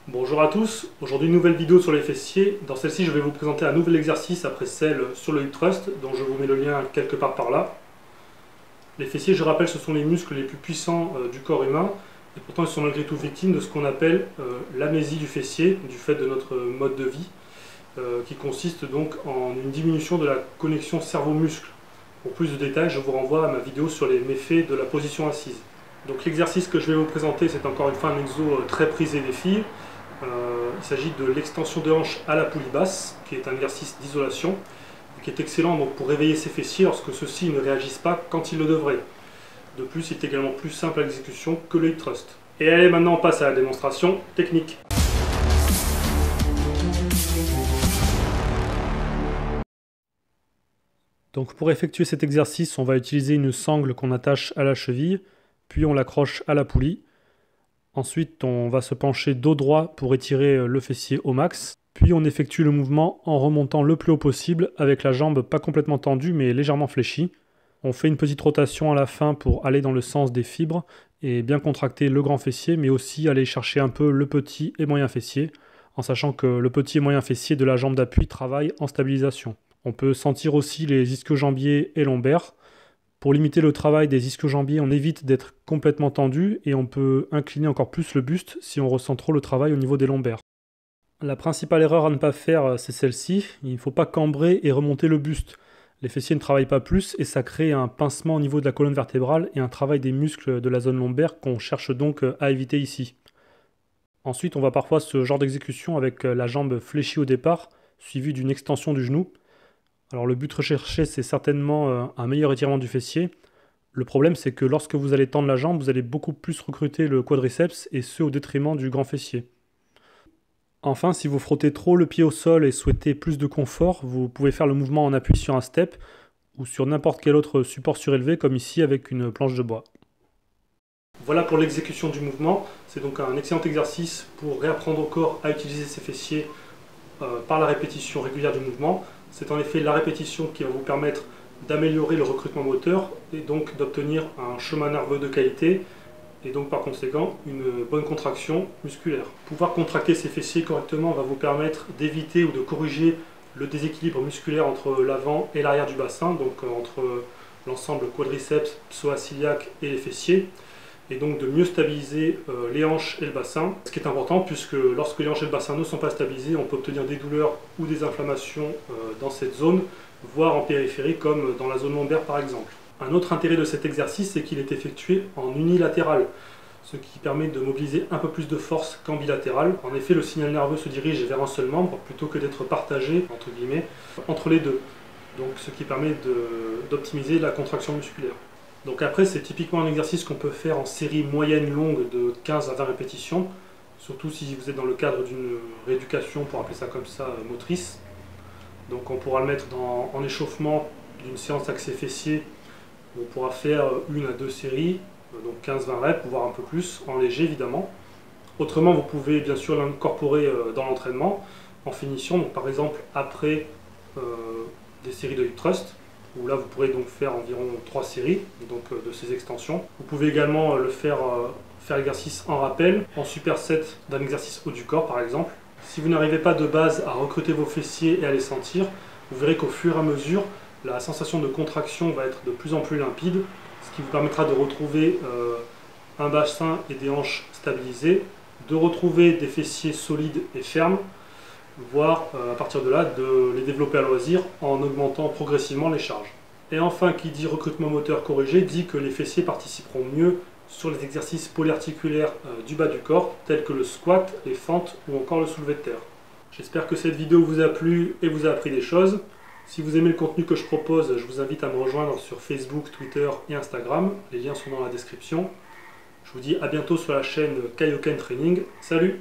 Bonjour à tous, aujourd'hui une nouvelle vidéo sur les fessiers. Dans celle-ci je vais vous présenter un nouvel exercice après celle sur le hip thrust, dont je vous mets le lien quelque part par là. Les fessiers, je rappelle, ce sont les muscles les plus puissants du corps humain, et pourtant ils sont malgré tout victimes de ce qu'on appelle l'amnésie du fessier, du fait de notre mode de vie, qui consiste donc en une diminution de la connexion cerveau-muscle. Pour plus de détails, je vous renvoie à ma vidéo sur les méfaits de la position assise. Donc l'exercice que je vais vous présenter, c'est encore une fois un exo très prisé des filles. Il s'agit de l'extension de hanche à la poulie basse, qui est un exercice d'isolation, qui est excellent donc pour réveiller ses fessiers lorsque ceux-ci ne réagissent pas quand ils le devraient. De plus, il est également plus simple à l'exécution que le hip thrust. Et allez, maintenant on passe à la démonstration technique. Donc pour effectuer cet exercice, on va utiliser une sangle qu'on attache à la cheville, puis on l'accroche à la poulie. Ensuite, on va se pencher dos droit pour étirer le fessier au max. Puis on effectue le mouvement en remontant le plus haut possible avec la jambe pas complètement tendue mais légèrement fléchie. On fait une petite rotation à la fin pour aller dans le sens des fibres et bien contracter le grand fessier, mais aussi aller chercher un peu le petit et moyen fessier, en sachant que le petit et moyen fessier de la jambe d'appui travaille en stabilisation. On peut sentir aussi les ischio-jambiers et lombaires. Pour limiter le travail des ischio-jambiers, on évite d'être complètement tendu et on peut incliner encore plus le buste si on ressent trop le travail au niveau des lombaires. La principale erreur à ne pas faire, c'est celle-ci. Il ne faut pas cambrer et remonter le buste. Les fessiers ne travaillent pas plus et ça crée un pincement au niveau de la colonne vertébrale et un travail des muscles de la zone lombaire qu'on cherche donc à éviter ici. Ensuite, on va parfois ce genre d'exécution avec la jambe fléchie au départ, suivie d'une extension du genou. Alors le but recherché, c'est certainement un meilleur étirement du fessier. Le problème, c'est que lorsque vous allez tendre la jambe, vous allez beaucoup plus recruter le quadriceps et ce au détriment du grand fessier. Enfin, si vous frottez trop le pied au sol et souhaitez plus de confort, vous pouvez faire le mouvement en appui sur un step ou sur n'importe quel autre support surélevé comme ici avec une planche de bois. Voilà pour l'exécution du mouvement. C'est donc un excellent exercice pour réapprendre au corps à utiliser ses fessiers par la répétition régulière du mouvement. C'est en effet la répétition qui va vous permettre d'améliorer le recrutement moteur et donc d'obtenir un chemin nerveux de qualité et donc par conséquent une bonne contraction musculaire. Pouvoir contracter ses fessiers correctement va vous permettre d'éviter ou de corriger le déséquilibre musculaire entre l'avant et l'arrière du bassin, donc entre l'ensemble quadriceps, psoas-iliaque et les fessiers, et donc de mieux stabiliser les hanches et le bassin, ce qui est important puisque lorsque les hanches et le bassin ne sont pas stabilisés, on peut obtenir des douleurs ou des inflammations dans cette zone, voire en périphérie comme dans la zone lombaire par exemple. Un autre intérêt de cet exercice, c'est qu'il est effectué en unilatéral, ce qui permet de mobiliser un peu plus de force qu'en bilatéral. En effet, le signal nerveux se dirige vers un seul membre plutôt que d'être partagé, entre guillemets, entre les deux, donc ce qui permet d'optimiser la contraction musculaire. Donc après, c'est typiquement un exercice qu'on peut faire en série moyenne longue de 15 à 20 répétitions, surtout si vous êtes dans le cadre d'une rééducation, pour appeler ça comme ça, motrice. Donc on pourra le mettre en échauffement d'une séance axée fessier. On pourra faire 1 à 2 séries, donc 15-20 reps, voire un peu plus, en léger évidemment. Autrement, vous pouvez bien sûr l'incorporer dans l'entraînement, en finition, donc par exemple après des séries de hip thrust, où là vous pourrez donc faire environ 3 séries donc, de ces extensions. Vous pouvez également le faire l'exercice en rappel, en superset d'un exercice haut du corps par exemple. Si vous n'arrivez pas de base à recruter vos fessiers et à les sentir, vous verrez qu'au fur et à mesure, la sensation de contraction va être de plus en plus limpide, ce qui vous permettra de retrouver un bassin et des hanches stabilisées, de retrouver des fessiers solides et fermes, voire à partir de là de les développer à loisir en augmentant progressivement les charges. Et enfin, qui dit recrutement moteur corrigé dit que les fessiers participeront mieux sur les exercices polyarticulaires du bas du corps, tels que le squat, les fentes ou encore le soulevé de terre. J'espère que cette vidéo vous a plu et vous a appris des choses. Si vous aimez le contenu que je propose, je vous invite à me rejoindre sur Facebook, Twitter et Instagram. Les liens sont dans la description. Je vous dis à bientôt sur la chaîne Kaioken Training. Salut!